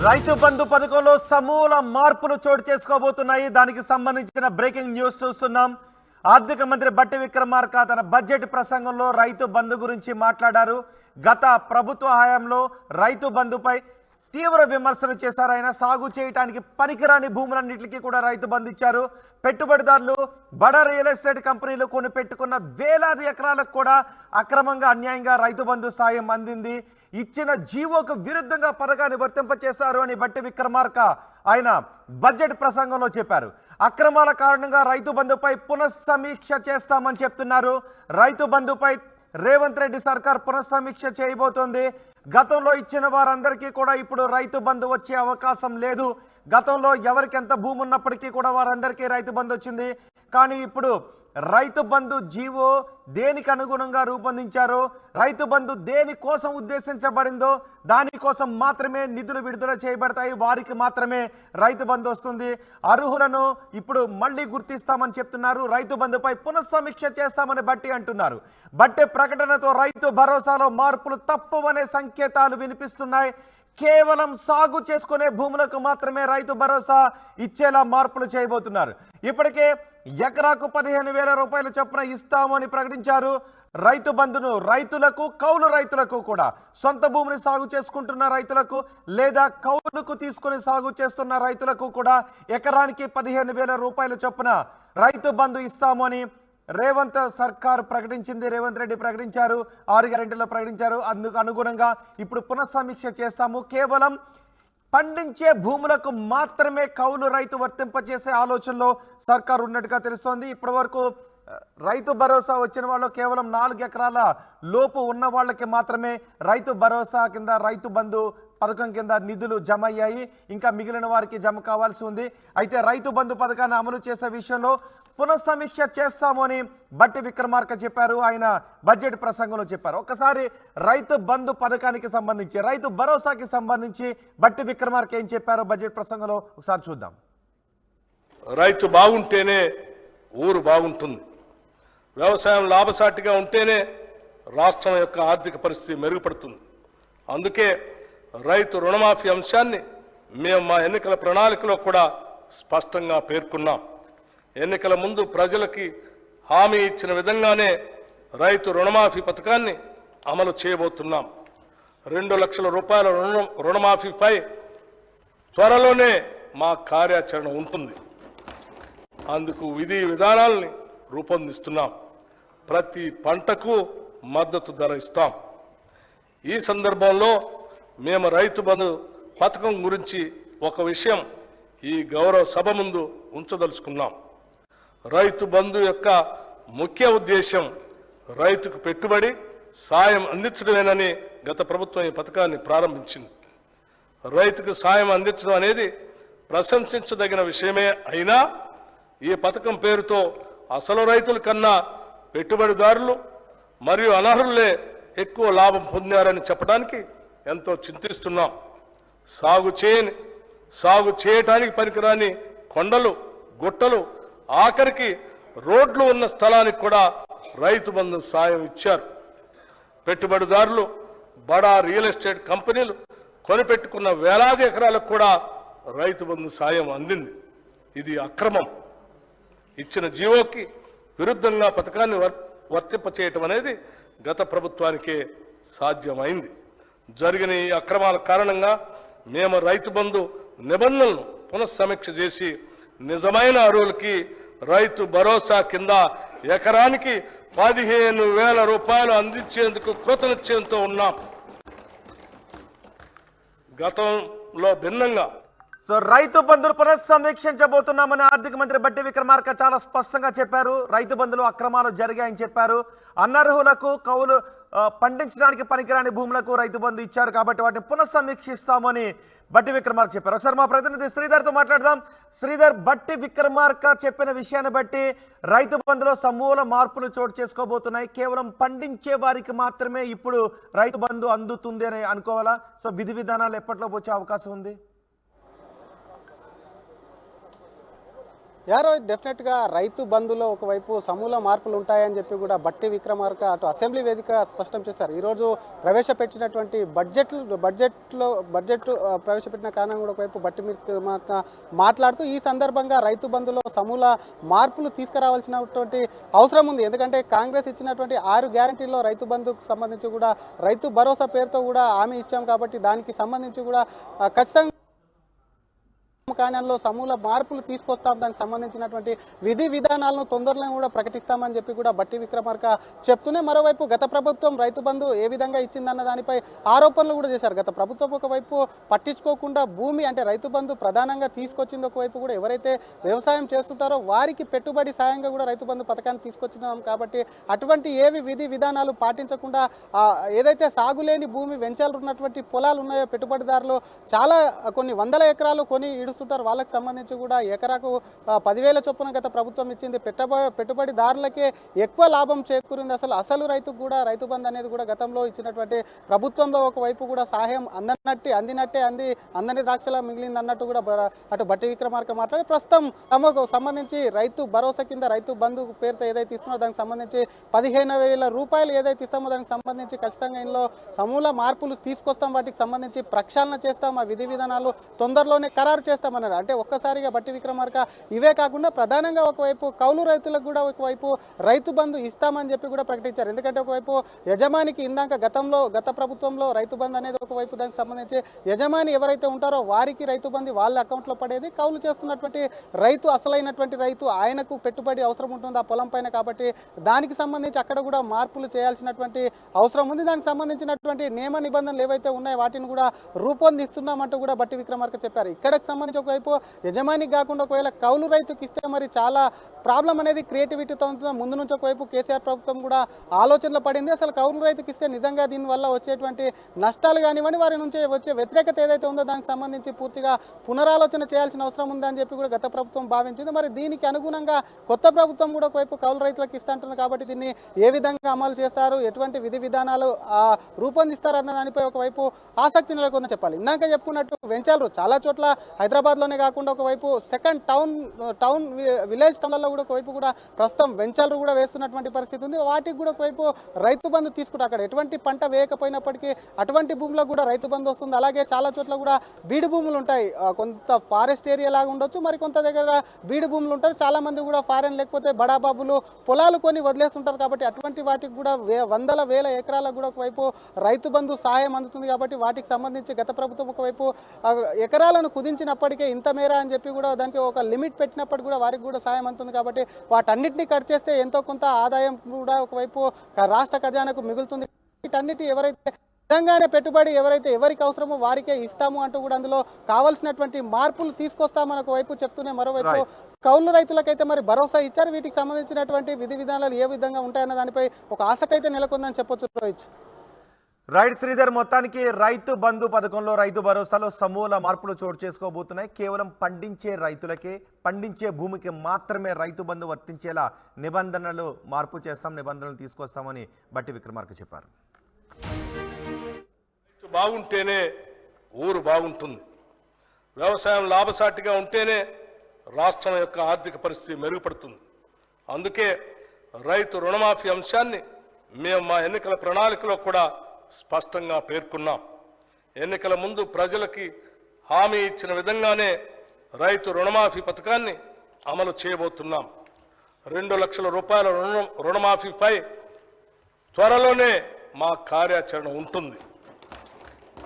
రైతు బంధు పథకంలో సమూల మార్పులు చోటు చేసుకోబోతున్నాయి. దానికి సంబంధించిన బ్రేకింగ్ న్యూస్ చూస్తున్నాం. ఆర్థిక మంత్రి బట్టి విక్రమార్క తన బడ్జెట్ ప్రసంగంలో రైతు బంధు గురించి మాట్లాడారు. గత ప్రభుత్వ హయాంలో రైతు బంధుపై తీవ్ర విమర్శలు చేశారు. ఆయన సాగు చేయడానికి పనికిరాని భూములన్నింటికి కూడా రైతు బంధు ఇచ్చారు. పెట్టుబడిదారులు బడా రియల్ ఎస్టేట్ కంపెనీలు కొని పెట్టుకున్న వేలాది ఎకరాలకు కూడా అక్రమంగా అన్యాయంగా రైతు బంధు సాయం అందింది. ఇచ్చిన జీవోకు విరుద్ధంగా పథకాన్ని వర్తింపచేశారు అని బట్టి విక్రమార్క ఆయన బడ్జెట్ ప్రసంగంలో చెప్పారు. అక్రమాల కారణంగా రైతు బంధుపై పునఃసమీక్ష చేస్తామని చెప్తున్నారు. రైతు బంధుపై రేవంత్ రెడ్డి సర్కార్ పునఃసమీక్ష చేయబోతోంది. గతంలో ఇచ్చిన వారందరికీ కూడా ఇప్పుడు రైతు బంధు వచ్చే అవకాశం లేదు. గతంలో ఎవరికి ఎంత భూమి ఉన్నప్పటికీ కూడా వారందరికీ రైతు బంధు వచ్చింది. కానీ ఇప్పుడు రైతు బంధు జీవో దేనికి అనుగుణంగా రూపొందించారో, రైతు బంధు దేని కోసం ఉద్దేశించబడిందో దానికోసం మాత్రమే నిధులు విడుదల చేయబడతాయి. వారికి మాత్రమే రైతు బంధు వస్తుంది. అర్హులను ఇప్పుడు మళ్ళీ గుర్తిస్తామని చెప్తున్నారు. రైతు బంధుపై పునఃసమీక్ష చేస్తామని బట్టి అంటున్నారు. బట్టి ప్రకటనతో రైతు భరోసాలో మార్పులు తప్పవనే సంకేతాలు వినిపిస్తున్నాయి. కేవలం సాగు చేసుకునే భూములకు మాత్రమే రైతు భరోసా ఇచ్చేలా మార్పులు చేయబోతున్నారు. ఇప్పటికే ఎకరాకు 15,000 రూపాయలు చొప్పున ఇస్తామని ప్రకటించారు. రైతు బంధును రైతులకు, కౌలు రైతులకు కూడా, సొంత భూమిని సాగు చేసుకుంటున్న రైతులకు లేదా కౌలుకు తీసుకుని సాగు చేస్తున్న రైతులకు కూడా ఎకరానికి 15,000 రూపాయల చొప్పున రైతు బంధు ఇస్తామని రేవంత్ సర్కార్ ప్రకటించింది. రేవంత్ రెడ్డి ప్రకటించారు, 6 గ్యారెంటీలో ప్రకటించారు. అందుకు అనుగుణంగా ఇప్పుడు పునఃసమీక్ష చేస్తాము. కేవలం పండించే భూములకు మాత్రమే కౌలు రైతు వర్తింపచేసే ఆలోచనలో సర్కారు ఉన్నట్టుగా తెలుస్తోంది. ఇప్పటి వరకు రైతు భరోసా వచ్చిన వాళ్ళు కేవలం 4 ఎకరాల లోపు ఉన్న వాళ్ళకి మాత్రమే రైతు భరోసా కింద రైతు బంధు పథకం కింద నిధులు జమ అయ్యాయి. ఇంకా మిగిలిన వారికి జమ కావాల్సి ఉంది. అయితే రైతు బంధు పథకాన్ని అమలు చేసే విషయంలో పునఃసమీక్ష చేస్తాము అని బట్టి విక్రమార్క చెప్పారు. ఆయన బడ్జెట్ ప్రసంగంలో చెప్పారు. ఒకసారి రైతు బంధు పథకానికి సంబంధించి, రైతు భరోసాకి సంబంధించి బట్టి విక్రమార్క ఏం చెప్పారో బడ్జెట్ ప్రసంగంలో ఒకసారి చూద్దాం. రైతు బాగుంటేనే ఊరు బాగుంటుంది. వ్యవసాయం లాభసాటిగా ఉంటేనే రాష్ట్రం యొక్క ఆర్థిక పరిస్థితి మెరుగుపడుతుంది. అందుకే రైతు రుణమాఫీ అంశాన్ని మేము మా ఎన్నికల ప్రణాళికలో కూడా స్పష్టంగా పేర్కొన్నాం. ఎన్నికల ముందు ప్రజలకి హామీ ఇచ్చిన విధంగానే రైతు రుణమాఫీ పథకాన్ని అమలు చేయబోతున్నాం. 2 లక్షల రూపాయల రుణమాఫీపై త్వరలోనే మా కార్యాచరణ ఉంటుంది. అందుకు విధి విధానాలని రూపొందిస్తున్నాం. ప్రతి పంటకు మద్దతు ధర ఇస్తాం. ఈ సందర్భంలో మేము రైతు బంధు పథకం గురించి ఒక విషయం ఈ గౌరవ సభ ముందు ఉంచదలుచుకున్నాం. రైతు బంధు యొక్క ముఖ్య ఉద్దేశం రైతుకు పెట్టుబడి సాయం అందించడమేనని గత ప్రభుత్వం ఈ పథకాన్ని ప్రారంభించింది. రైతుకు సాయం అందించడం అనేది ప్రశంసించదగిన విషయమే అయినా ఈ పథకం పేరుతో అసలు రైతుల కన్నా పెట్టుబడిదారులు మరియు అనర్హులే ఎక్కువ లాభం పొందారని చెప్పడానికి ఎంతో చింతిస్తున్నాం. సాగు చేయటానికి పనికిరాని కొండలు, గుట్టలు, ఆఖరికి రోడ్లు ఉన్న స్థలానికి కూడా రైతు బంధు సాయం ఇచ్చారు. పెట్టుబడిదారులు బడా రియల్ ఎస్టేట్ కంపెనీలు కొనిపెట్టుకున్న వేలాది ఎకరాలకు కూడా రైతు బంధు సాయం అందింది. ఇది అక్రమం. ఇచ్చిన జీవోకి విరుద్ధంగా పథకాన్ని వర్తింపచేయటం అనేది గత ప్రభుత్వానికే సాధ్యమైంది. జరిగిన ఈ అక్రమాల కారణంగా మేము రైతు బంధు నిబంధనలను పునఃసమీక్ష చేసి నిజమైన అర్హులకి రైతు భరోసా కింద ఎకరానికి 15,000 రూపాయలు అందించేందుకు కృతనిశ్చయంతో ఉన్నాం. గతంలో భిన్నంగా రైతు బంధును పునఃసమీక్షించబోతున్నామని ఆర్థిక మంత్రి బట్టి విక్రమార్క చాలా స్పష్టంగా చెప్పారు. రైతు బంధులో అక్రమాలు జరిగాయని చెప్పారు. అనర్హులకు, కౌలు పండించడానికి పనికిరాని భూములకు రైతు బంధు ఇచ్చారు కాబట్టి వాటిని పునఃసమీక్షిస్తామని బట్టి విక్రమార్క చెప్పారు. ఒకసారి మా ప్రతినిధి శ్రీధర్తో మాట్లాడదాం. శ్రీధర్, బట్టి విక్రమార్క చెప్పిన విషయాన్ని బట్టి రైతు బంధులో సమూల మార్పులు చోటు చేసుకోబోతున్నాయి. కేవలం పండించే వారికి మాత్రమే ఇప్పుడు రైతు బంధు అందుతుంది అని అనుకోవాలా? సో విధి విధానాలు ఎప్పట్లో వచ్చే అవకాశం ఉంది? యారో డెఫినెట్గా రైతు బంధులో ఒకవైపు సమూల మార్పులు ఉంటాయని చెప్పి కూడా బట్టి విక్రమార్క అటు అసెంబ్లీ వేదిక స్పష్టం చేశారు. ఈరోజు ప్రవేశపెట్టినటువంటి బడ్జెట్ ప్రవేశపెట్టిన కారణం కూడా ఒకవైపు బట్టి విక్రమార్క మాట్లాడుతూ ఈ సందర్భంగా రైతు బంధులో సమూల మార్పులు తీసుకురావాల్సినటువంటి అవసరం ఉంది. ఎందుకంటే కాంగ్రెస్ ఇచ్చినటువంటి 6 గ్యారంటీల్లో రైతు బంధుకు సంబంధించి కూడా రైతు భరోసా పేరుతో కూడా హామీ ఇచ్చాం కాబట్టి దానికి సంబంధించి కూడా ఖచ్చితంగా కారణంలో సమూల మార్పులు తీసుకొస్తాం, దానికి సంబంధించినటువంటి విధి విధానాలను తొందరలో కూడా ప్రకటిస్తామని చెప్పి కూడా బట్టి విక్రమార్క చెప్తూనే మరోవైపు గత ప్రభుత్వం రైతు బంధు ఏ విధంగా ఇచ్చిందన్న దానిపై ఆరోపణలు కూడా చేశారు. గత ప్రభుత్వం ఒకవైపు పట్టించుకోకుండా భూమి అంటే రైతు బంధు ప్రధానంగా తీసుకొచ్చింది, ఒకవైపు కూడా ఎవరైతే వ్యవసాయం చేస్తుంటారో వారికి పెట్టుబడి సాయంగా కూడా రైతు బంధు పథకాన్ని తీసుకొచ్చినాం కాబట్టి అటువంటి ఏవి విధి విధానాలు పాటించకుండా ఏదైతే సాగులేని భూమి వెంచాలు ఉన్నటువంటి పొలాలు ఉన్నాయో పెట్టుబడిదారులు చాలా కొన్ని వందల ఎకరాలు కొని ఇడుస్తుంటారు, వాళ్ళకి సంబంధించి కూడా ఎకరాకు 10,000 చొప్పున గత ప్రభుత్వం ఇచ్చింది. పెట్టుబడిదారులకే ఎక్కువ లాభం చేకూరింది. అసలు రైతుకు కూడా రైతు బంధు అనేది కూడా గతంలో ఇచ్చినటువంటి ప్రభుత్వంలో ఒకవైపు కూడా సహాయం అందినట్టే అందని ద్రాక్షలా మిగిలింది అన్నట్టు కూడా అటు బట్టి విక్రమార్క మాట్లాడి ప్రస్తుతం తమకు సంబంధించి రైతు భరోసా కింద రైతు బంధు పేరుతో ఏదైతే ఇస్తున్నారో దానికి సంబంధించి 15,000 రూపాయలు ఏదైతే ఇస్తామో దానికి సంబంధించి ఖచ్చితంగా ఇందులో సమూల మార్పులు తీసుకొస్తాం, వాటికి సంబంధించి ప్రక్షాళన చేస్తాం, ఆ విధి విధానాలు తొందరలోనే ఖరారు చేస్తామన్నారు. అంటే ఒక్కసారిగా బట్టి విక్రమార్క ఇవే కాకుండా ప్రధానంగా ఒకవైపు కౌలు రైతులకు కూడా ఒకవైపు రైతు బంధు ఇస్తామని చెప్పి కూడా ప్రకటించారు. ఎందుకంటే ఒకవైపు యజమానికి ఇందాక గత ప్రభుత్వంలో రైతు బంధు అనేది ఒకవైపు దానికి సంబంధించి యజమాని ఎవరైతే ఉంటారో వారికి రైతు బంధు వాళ్ళ అకౌంట్లో పడేది, కౌలు చేస్తున్నటువంటి రైతు అసలైనటువంటి రైతు ఆయనకు పెట్టుబడి అవసరం ఉంటుంది ఆ పొలం పైన, కాబట్టి దానికి సంబంధించి అక్కడ కూడా మార్పులు చేయాల్సినటువంటి అవసరం ఉంది. దానికి సంబంధించినటువంటి నియమ నిబంధనలు ఏవైతే ఉన్నాయో వాటిని కూడా రూపొందిస్తున్నామంటూ కూడా బట్టి విక్రమార్క చెప్పారు. ఇక్కడికి సంబంధించి ఒకవైపు యజమానికి కాకుండా ఒకవేళ కౌలు రైతుకి ఇస్తే మరి చాలా ప్రాబ్లం అనేది క్రియేటివిటీతో ఉంటుంది. ముందు నుంచి ఒకవైపు కేసీఆర్ ప్రభుత్వం కూడా ఆలోచనలో పడింది. అసలు కౌలు రైతుకి ఇస్తే నిజంగా దీనివల్ల వచ్చేటువంటి నష్టాలు కానివ్వండి, వారి నుంచి వచ్చే వ్యతిరేకత ఏదైతే ఉందో దానికి సంబంధించి పూర్తిగా పునరాలోచన చేయాల్సిన అవసరం ఉందని చెప్పి కూడా గత ప్రభుత్వం భావించింది. మరి దీనికి అనుగుణంగా కొత్త ప్రభుత్వం కూడా ఒకవైపు కౌలు రైతులకు ఇస్తా ఉంటుంది కాబట్టి దీన్ని ఏ విధంగా అమలు చేస్తారు, ఎటువంటి విధి విధానాలు రూపొందిస్తారన్న దానిపై ఒకవైపు ఆసక్తి నెలకొందని చెప్పాలి. ఇందాక చెప్పుకున్నట్టు వెంచాలు చాలా చోట్ల హైదరాబాద్లోనే కాకుండా ఒకవైపు సెకండ్ టౌన్ విలేజ్ టౌన్లలో కూడా ఒకవైపు కూడా ప్రస్తుతం వెంచర్లు కూడా వేస్తున్నటువంటి పరిస్థితి ఉంది. వాటికి కూడా ఒకవైపు రైతు బంధు తీసుకుంటే అక్కడ ఎటువంటి పంట వేయకపోయినప్పటికీ అటువంటి భూములకు కూడా రైతు బంధు వస్తుంది. అలాగే చాలా చోట్ల కూడా బీడు భూములు ఉంటాయి, కొంత ఫారెస్ట్ ఏరియా లాగా ఉండొచ్చు, మరి కొంత దగ్గర బీడు భూములు ఉంటారు. చాలా మంది కూడా ఫారెన్ లేకపోతే బడాబాబులు పొలాలు కొని వదిలేస్తుంటారు కాబట్టి అటువంటి వాటికి కూడా వందల వేల ఎకరాలకు కూడా ఒకవైపు రైతు బంధు సహాయం అందుతుంది. కాబట్టి వాటికి సంబంధించి గత ప్రభుత్వం ఒకవైపు ఎకరాలను కుదించినప్పటికే ఇంత మేర అని చెప్పి కూడా దానికి ఒక లిమిట్ పెట్టినప్పటికీ కూడా వారికి కూడా సాయం అందుతుంది. కాబట్టి వాటన్నిటిని కట్ చేస్తే ఎంతో కొంత ఆదాయం కూడా ఒకవైపు రాష్ట్ర ఖజానాకు మిగులుతుంది. వీటన్నిటి ఎవరైతే నిజంగానే పెట్టుబడి ఎవరికి అవసరమో వారికే ఇస్తాము అంటూ కూడా అందులో కావాల్సినటువంటి మార్పులు తీసుకొస్తామని ఒకవైపు చెప్తూనే మరోవైపు కౌలు రైతులకైతే మరి భరోసా ఇచ్చారు. వీటికి సంబంధించినటువంటి విధి విధానాలు ఏ విధంగా ఉంటాయన్న దానిపై ఒక ఆసక్తి అయితే నెలకొందని చెప్పొచ్చు. రోహిత్ రైట్ శ్రీధర్, మొత్తానికి రైతు బంధు పథకంలో రైతు భరోసాలో సమూల మార్పులు చోటు చేసుకోబోతున్నాయి. కేవలం పండించే రైతులకే, పండించే భూమికి మాత్రమే రైతు బంధు వర్తించేలా నిబంధనలు తీసుకొస్తామని బట్టి విక్రమార్క చెప్పారు. బాగుంటేనే ఊరు బాగుంటుంది, వ్యవసాయం లాభసాటిగా ఉంటేనే రాష్ట్రం యొక్క ఆర్థిక పరిస్థితి మెరుగుపడుతుంది. అందుకే రైతు రుణమాఫీ అంశాన్ని మేము మా ఎన్నికల ప్రణాళికలో కూడా స్పష్టంగా పేర్కొన్నాం. ఎన్నికల ముందు ప్రజలకి హామీ ఇచ్చిన విధంగానే రైతు రుణమాఫీ పథకాన్ని అమలు చేయబోతున్నాం. 2 లక్షల రూపాయల రుణమాఫీపై త్వరలోనే మా కార్యాచరణ ఉంటుంది.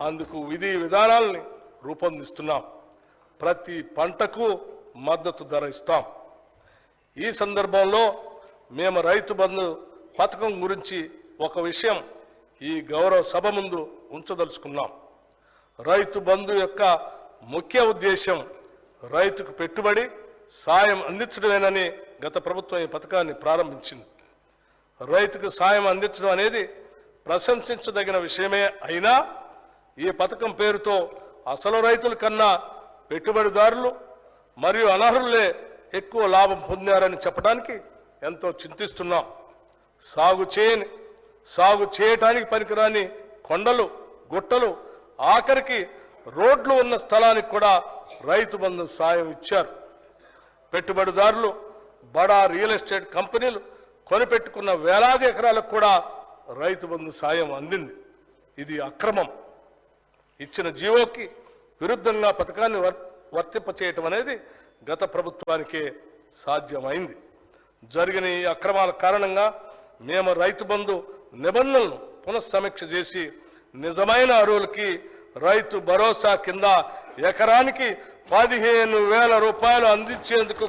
అందుకు విధి విధానాలని రూపొందిస్తున్నాం. ప్రతి పంటకు మద్దతు ధర ఇస్తాం. ఈ సందర్భంలో మేము రైతు బంధు పథకం గురించి ఒక విషయం ఈ గౌరవ సభ ముందు ఉంచదలుచుకున్నాం. రైతు బంధు యొక్క ముఖ్య ఉద్దేశం రైతుకు పెట్టుబడి సాయం అందించడమేనని గత ప్రభుత్వం ఈ పథకాన్ని ప్రారంభించింది. రైతుకు సాయం అందించడం అనేది ప్రశంసించదగిన విషయమే అయినా ఈ పథకం పేరుతో అసలు రైతుల కన్నా పెట్టుబడిదారులు మరియు అనర్హులే ఎక్కువ లాభం పొందారని చెప్పడానికి ఎంతో చింతిస్తున్నాం. సాగు చేయటానికి పనికిరాని కొండలు, గుట్టలు, ఆఖరికి రోడ్లు ఉన్న స్థలానికి కూడా రైతు బంధు సాయం ఇచ్చారు. పెట్టుబడిదారులు, బడా రియల్ ఎస్టేట్ కంపెనీలు కొనిపెట్టుకున్న వేలాది ఎకరాలకు కూడా రైతు బంధు సాయం అందింది. ఇది అక్రమం. ఇచ్చిన జీవోకి విరుద్ధంగా పథకాన్ని వర్తింపచేయటం అనేది గత ప్రభుత్వానికే సాధ్యమైంది. జరిగిన ఈ అక్రమాల కారణంగా మేము రైతు బంధు నిబంధనలను పునఃసమీక్ష చేసి నిజమైన అర్హులకి రైతు భరోసా కింద ఎకరానికి 15,000 రూపాయలు అందించేందుకు